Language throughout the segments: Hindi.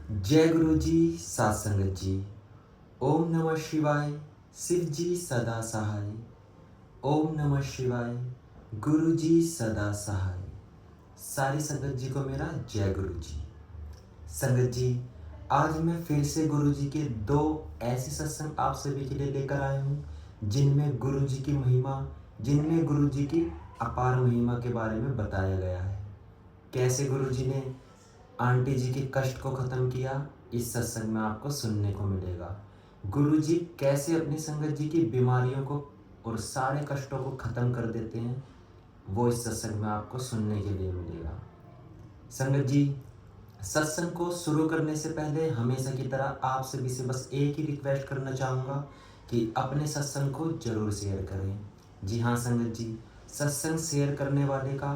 जय गुरु जी, सात संगत जी। ओम नमः शिवाय, शिव जी सदा सहाय। ओम नमः शिवाय, गुरु जी सदा सहाय। सारी संगत जी को मेरा जय गुरु जी। संगत जी, आज मैं फिर से गुरु जी के दो ऐसे सत्संग आप सभी के लिए लेकर आया हूँ जिनमें गुरु जी की महिमा, जिनमें गुरु जी की अपार महिमा के बारे में बताया गया है। कैसे गुरु जी ने आंटी जी के कष्ट को खत्म किया, इस सत्संग में आपको सुनने को मिलेगा। गुरु जी कैसे अपनी संगत जी की बीमारियों को और सारे कष्टों को खत्म कर देते हैं, वो इस सत्संग में आपको सुनने के लिए मिलेगा। संगत जी, सत्संग को शुरू करने से पहले हमेशा की तरह आप सभी से बस एक ही रिक्वेस्ट करना चाहूँगा कि अपने सत्संग को जरूर शेयर करें। जी हाँ संगत जी, सत्संग शेयर करने वाले का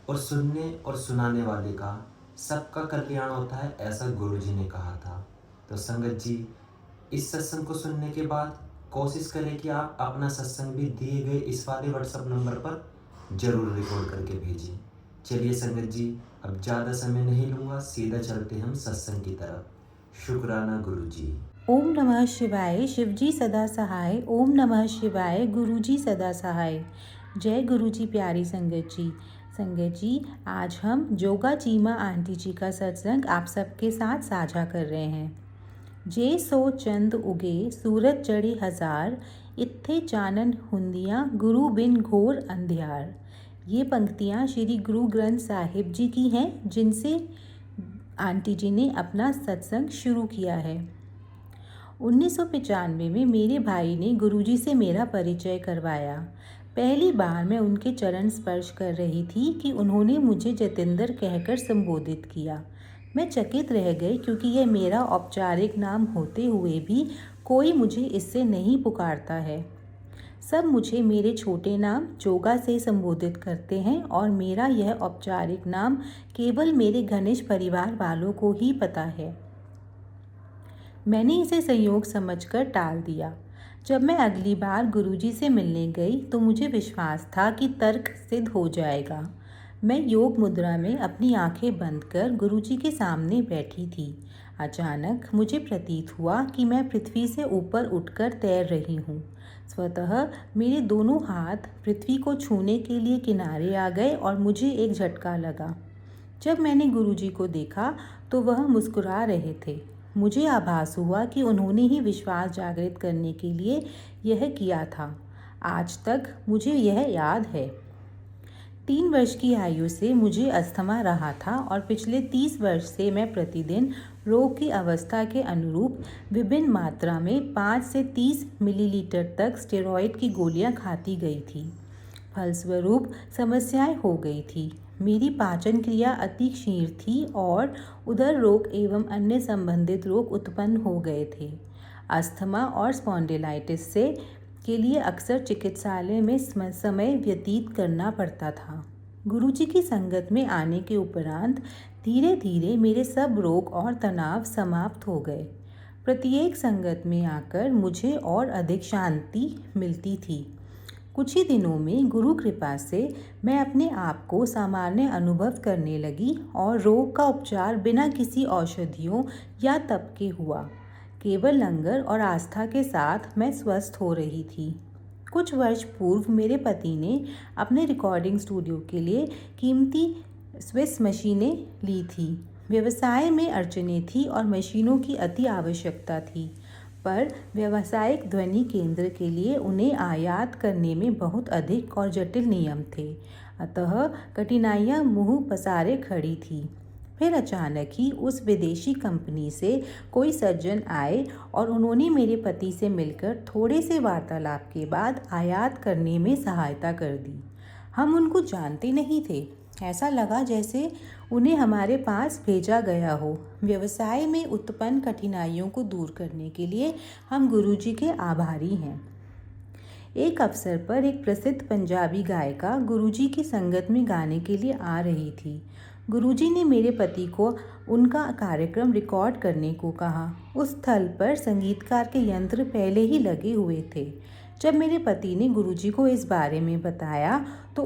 और सुनने और सुनाने वाले का सबका कल्याण होता है, ऐसा गुरु जी ने कहा था। तो संगत जी, इस सत्संग को सुनने के बाद कोशिश करें कि आप अपना सत्संग भी दिए गए इस वाले व्हाट्सएप नंबर पर जरूर रिकॉर्ड करके भेजें। चलिए संगत जी, अब ज़्यादा समय नहीं लूँगा, सीधा चलते हम सत्संग की तरफ। शुक्राना गुरु जी। ओम नमः शिवाय, शिवजी सदा सहाय। ओम नमः शिवाय, गुरुजी सदा सहाय। जय गुरु जी। प्यारी संगत जी, आज हम जोगा चीमा आंटी जी का सत्संग आप सबके साथ साझा कर रहे हैं। जे सो चंद उगे सूरज चढ़ी हजार, इत्थे चानन हुंदियाँ गुरु बिन घोर अंधियार। ये पंक्तियाँ श्री गुरु ग्रंथ साहिब जी की हैं, जिनसे आंटी जी ने अपना सत्संग शुरू किया है। 1995 में मेरे भाई ने गुरुजी से मेरा परिचय करवाया। पहली बार मैं उनके चरण स्पर्श कर रही थी कि उन्होंने मुझे जतिंदर कहकर संबोधित किया। मैं चकित रह गई, क्योंकि यह मेरा औपचारिक नाम होते हुए भी कोई मुझे इससे नहीं पुकारता है। सब मुझे मेरे छोटे नाम जोगा से संबोधित करते हैं और मेरा यह औपचारिक नाम केवल मेरे घनिष्ठ परिवार वालों को ही पता है। मैंने इसे संयोग समझकर टाल दिया। जब मैं अगली बार गुरुजी से मिलने गई तो मुझे विश्वास था कि तर्क सिद्ध हो जाएगा। मैं योग मुद्रा में अपनी आंखें बंद कर गुरुजी के सामने बैठी थी। अचानक मुझे प्रतीत हुआ कि मैं पृथ्वी से ऊपर उठकर तैर रही हूँ। स्वतः मेरे दोनों हाथ पृथ्वी को छूने के लिए किनारे आ गए और मुझे एक झटका लगा। जब मैंने गुरुजी को देखा तो वह मुस्कुरा रहे थे। मुझे आभास हुआ कि उन्होंने ही विश्वास जागृत करने के लिए यह किया था। आज तक मुझे यह याद है। 3 वर्ष की आयु से मुझे अस्थमा रहा था और पिछले 30 वर्ष से मैं प्रतिदिन रोग की अवस्था के अनुरूप विभिन्न मात्रा में 5 से 30 मिलीलीटर तक स्टेरॉइड की गोलियां खाती गई थी। फलस्वरूप समस्याएं हो गई थी। मेरी पाचन क्रिया अति क्षीण थी और उदर रोग एवं अन्य संबंधित रोग उत्पन्न हो गए थे। अस्थमा और स्पॉन्डिलाइटिस से के लिए अक्सर चिकित्सालय में समय व्यतीत करना पड़ता था। गुरुजी की संगत में आने के उपरांत धीरे धीरे मेरे सब रोग और तनाव समाप्त हो गए। प्रत्येक संगत में आकर मुझे और अधिक शांति मिलती थी। कुछ ही दिनों में गुरु कृपा से मैं अपने आप को सामान्य अनुभव करने लगी और रोग का उपचार बिना किसी औषधियों या तप के हुआ। केवल लंगर और आस्था के साथ मैं स्वस्थ हो रही थी। कुछ वर्ष पूर्व मेरे पति ने अपने रिकॉर्डिंग स्टूडियो के लिए कीमती स्विस मशीनें ली थी। व्यवसाय में अड़चनें थी और मशीनों की अति आवश्यकता थी, पर व्यावसायिक ध्वनि केंद्र के लिए उन्हें आयात करने में बहुत अधिक और जटिल नियम थे। अतः कठिनाइयां मुंह पसारे खड़ी थी। फिर अचानक ही उस विदेशी कंपनी से कोई सज्जन आए और उन्होंने मेरे पति से मिलकर थोड़े से वार्तालाप के बाद आयात करने में सहायता कर दी। हम उनको जानते नहीं थे। ऐसा लगा जैसे उन्हें हमारे पास भेजा गया हो। व्यवसाय में उत्पन्न कठिनाइयों को दूर करने के लिए हम गुरुजी के आभारी हैं। एक अवसर पर एक प्रसिद्ध पंजाबी गायिका गुरुजी की संगत में गाने के लिए आ रही थी। गुरुजी ने मेरे पति को उनका कार्यक्रम रिकॉर्ड करने को कहा। उस स्थल पर संगीतकार के यंत्र पहले ही लगे हुए थे। जब मेरे पति ने गुरुजी को इस बारे में बताया तो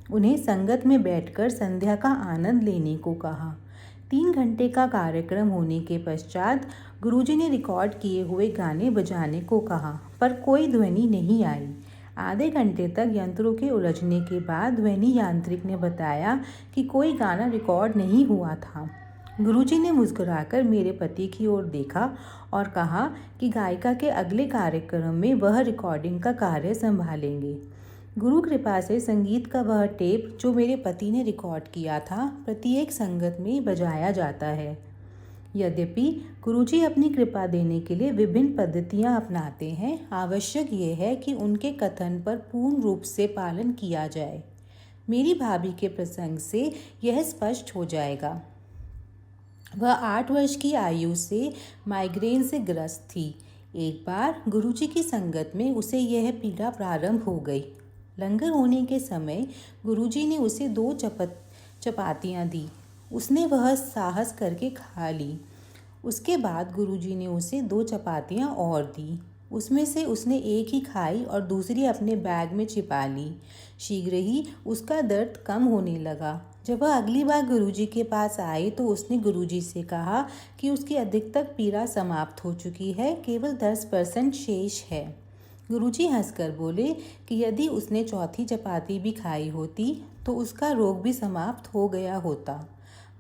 उन्हें संगत में बैठकर संध्या का आनंद लेने को कहा। 3 घंटे का कार्यक्रम होने के पश्चात गुरुजी ने रिकॉर्ड किए हुए गाने बजाने को कहा, पर कोई ध्वनि नहीं आई। आधे घंटे तक यंत्रों के उलझने के बाद ध्वनि यांत्रिक ने बताया कि कोई गाना रिकॉर्ड नहीं हुआ था। गुरुजी ने मुस्कुराकर मेरे पति की ओर देखा और कहा कि गायिका के अगले कार्यक्रम में वह रिकॉर्डिंग का कार्य संभालेंगे। गुरु कृपा से संगीत का वह टेप जो मेरे पति ने रिकॉर्ड किया था, प्रत्येक संगत में बजाया जाता है। यद्यपि गुरुजी अपनी कृपा देने के लिए विभिन्न पद्धतियां अपनाते हैं, आवश्यक ये है कि उनके कथन पर पूर्ण रूप से पालन किया जाए। मेरी भाभी के प्रसंग से यह स्पष्ट हो जाएगा। वह 8 वर्ष की आयु से माइग्रेन से ग्रस्त थी। एक बार गुरुजी की संगत में उसे यह पीड़ा प्रारंभ हो गई। लंगर होने के समय गुरुजी ने उसे 2 चपातियाँ दी। उसने वह साहस करके खा ली। उसके बाद गुरुजी ने उसे 2 चपातियाँ और दी। उसमें से उसने एक ही खाई और दूसरी अपने बैग में छिपा ली। शीघ्र ही उसका दर्द कम होने लगा। जब वह अगली बार गुरुजी के पास आई तो उसने गुरुजी से कहा कि उसकी अधिकतर पीड़ा समाप्त हो चुकी है, केवल 10% शेष है। गुरुजी हंसकर बोले कि यदि उसने चौथी चपाती भी खाई होती तो उसका रोग भी समाप्त हो गया होता।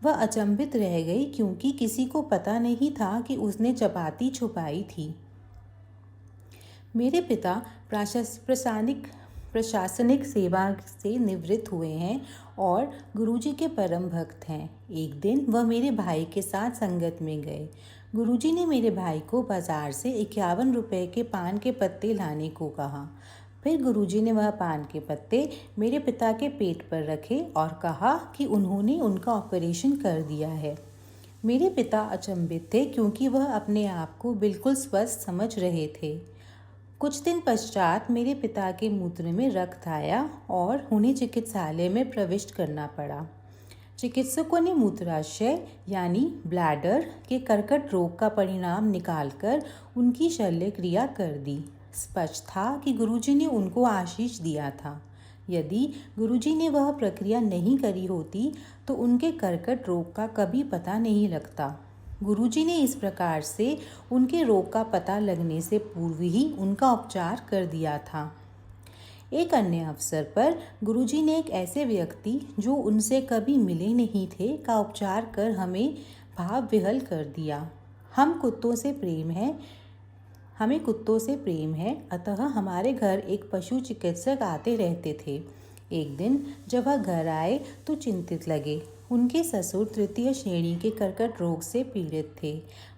वह अचंभित रह गई क्योंकि किसी को पता नहीं था कि उसने चपाती छुपाई थी। मेरे पिता प्रशासनिक सेवा से निवृत्त हुए हैं और गुरुजी के परम भक्त हैं। एक दिन वह मेरे भाई के साथ संगत में गए। गुरुजी ने मेरे भाई को बाजार से 51 रुपए के पान के पत्ते लाने को कहा। फिर गुरुजी ने वह पान के पत्ते मेरे पिता के पेट पर रखे और कहा कि उन्होंने उनका ऑपरेशन कर दिया है। मेरे पिता अचंभित थे क्योंकि वह अपने आप को बिल्कुल स्वस्थ समझ रहे थे। कुछ दिन पश्चात मेरे पिता के मूत्र में रक्त आया और उन्हें चिकित्सालय में प्रविष्ट करना पड़ा। चिकित्सकों ने मूत्राशय यानी ब्लैडर के कर्कट रोग का परिणाम निकालकर उनकी शल्य क्रिया कर दी। स्पष्ट था कि गुरुजी ने उनको आशीष दिया था। यदि गुरुजी ने वह प्रक्रिया नहीं करी होती तो उनके कर्कट रोग का कभी पता नहीं लगता। गुरुजी ने इस प्रकार से उनके रोग का पता लगने से पूर्व ही उनका उपचार कर दिया था। एक अन्य अवसर पर गुरुजी ने एक ऐसे व्यक्ति जो उनसे कभी मिले नहीं थे का उपचार कर हमें भाव विह्वल कर दिया। हमें कुत्तों से प्रेम है, अतः हमारे घर एक पशु चिकित्सक आते रहते थे। एक दिन जब वह घर आए तो चिंतित लगे। उनके ससुर 3य श्रेणी के कर्कट रोग से पीड़ित थे।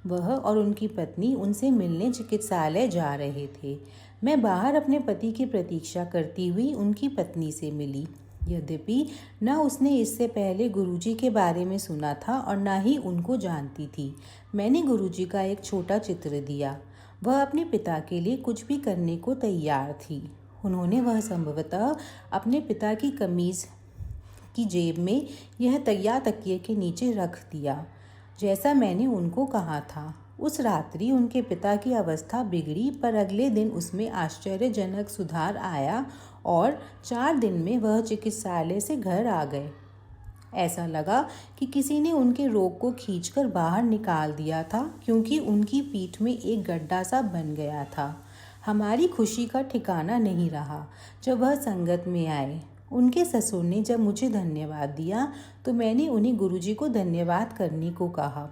वह और उनकी पत्नी उनसे मिलने चिकित्सालय जा रहे थे। मैं बाहर अपने पति की प्रतीक्षा करती हुई उनकी पत्नी से मिली। यद्यपि न उसने इससे पहले गुरुजी के बारे में सुना था और न ही उनको जानती थी। मैंने गुरुजी का एक छोटा चित्र दिया। वह अपने पिता के लिए कुछ भी करने को तैयार थी। उन्होंने वह संभवतः अपने पिता की कमीज की जेब में यह तकिए के नीचे रख दिया, जैसा मैंने उनको कहा था। उस रात्रि उनके पिता की अवस्था बिगड़ी, पर अगले दिन उसमें आश्चर्यजनक सुधार आया और 4 दिन में वह चिकित्सालय से घर आ गए। ऐसा लगा कि किसी ने उनके रोग को खींचकर बाहर निकाल दिया था, क्योंकि उनकी पीठ में एक गड्ढा सा बन गया था। हमारी खुशी का ठिकाना नहीं रहा जब वह संगत में आए। उनके ससुर ने जब मुझे धन्यवाद दिया तो मैंने उन्हें गुरुजी को धन्यवाद करने को कहा।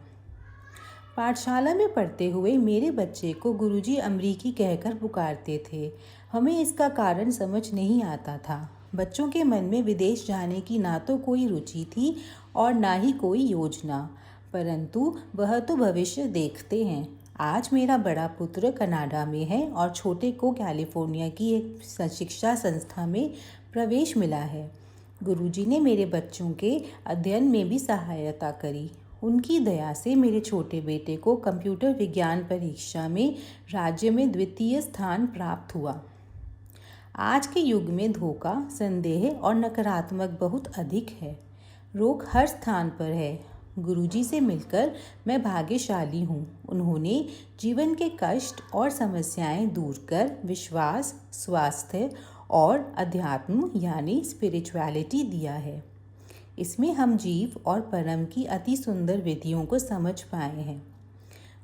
पाठशाला में पढ़ते हुए मेरे बच्चे को गुरुजी अमरीकी कहकर पुकारते थे। हमें इसका कारण समझ नहीं आता था। बच्चों के मन में विदेश जाने की ना तो कोई रुचि थी और ना ही कोई योजना, परंतु वह तो भविष्य देखते हैं। आज मेरा बड़ा पुत्र कनाडा में है और छोटे को कैलिफोर्निया की एक शिक्षा संस्था में प्रवेश मिला है। गुरुजी ने मेरे बच्चों के अध्ययन में भी सहायता करी। उनकी दया से मेरे छोटे बेटे को कंप्यूटर विज्ञान परीक्षा में राज्य में 2य स्थान प्राप्त हुआ। आज के युग में धोखा, संदेह और नकारात्मक बहुत अधिक है। रोग हर स्थान पर है। गुरुजी से मिलकर मैं भाग्यशाली हूँ। उन्होंने जीवन के कष्ट और समस्याएं दूर कर विश्वास, स्वास्थ्य और अध्यात्म यानी स्पिरिचुअलिटी दिया है। इसमें हम जीव और परम की अति सुंदर विधियों को समझ पाए हैं।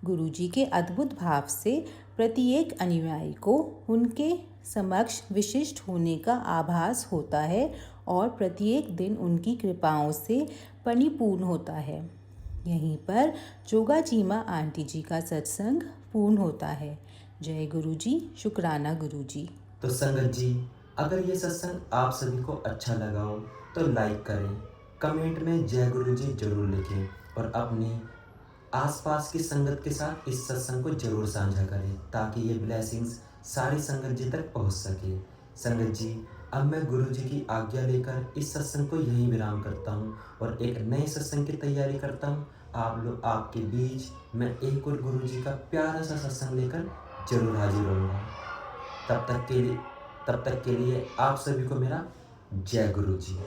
गुरुजी के अद्भुत भाव से प्रत्येक अनुयायी को उनके समक्ष विशिष्ट होने का आभास होता है और प्रत्येक दिन उनकी कृपाओं से परिपूर्ण होता है। यहीं पर जोगाजीमा आंटी जी का सत्संग पूर्ण होता है। जय गुरुजी, शुक्राना गुरुजी। तो संगत जी, अगर ये सत्संग आप सभी को अच्छा लगा हो तो लाइक करें, कमेंट में जय गुरुजी जरूर लिखें और अपनी आसपास की संगत के साथ इस सत्संग को जरूर साझा करें ताकि ये ब्लेसिंग्स सारी संगत जी तक पहुंच सके। संगत जी, अब मैं गुरुजी की आज्ञा लेकर इस सत्संग को यहीं विराम करता हूं और एक नए सत्संग की तैयारी करता हूं। आप लोग आपके बीच मैं एक और गुरुजी का प्यारा सा सत्संग लेकर जरूर हाजिर होऊंगा। तब तक के लिए आप सभी को मेरा जय गुरुजी।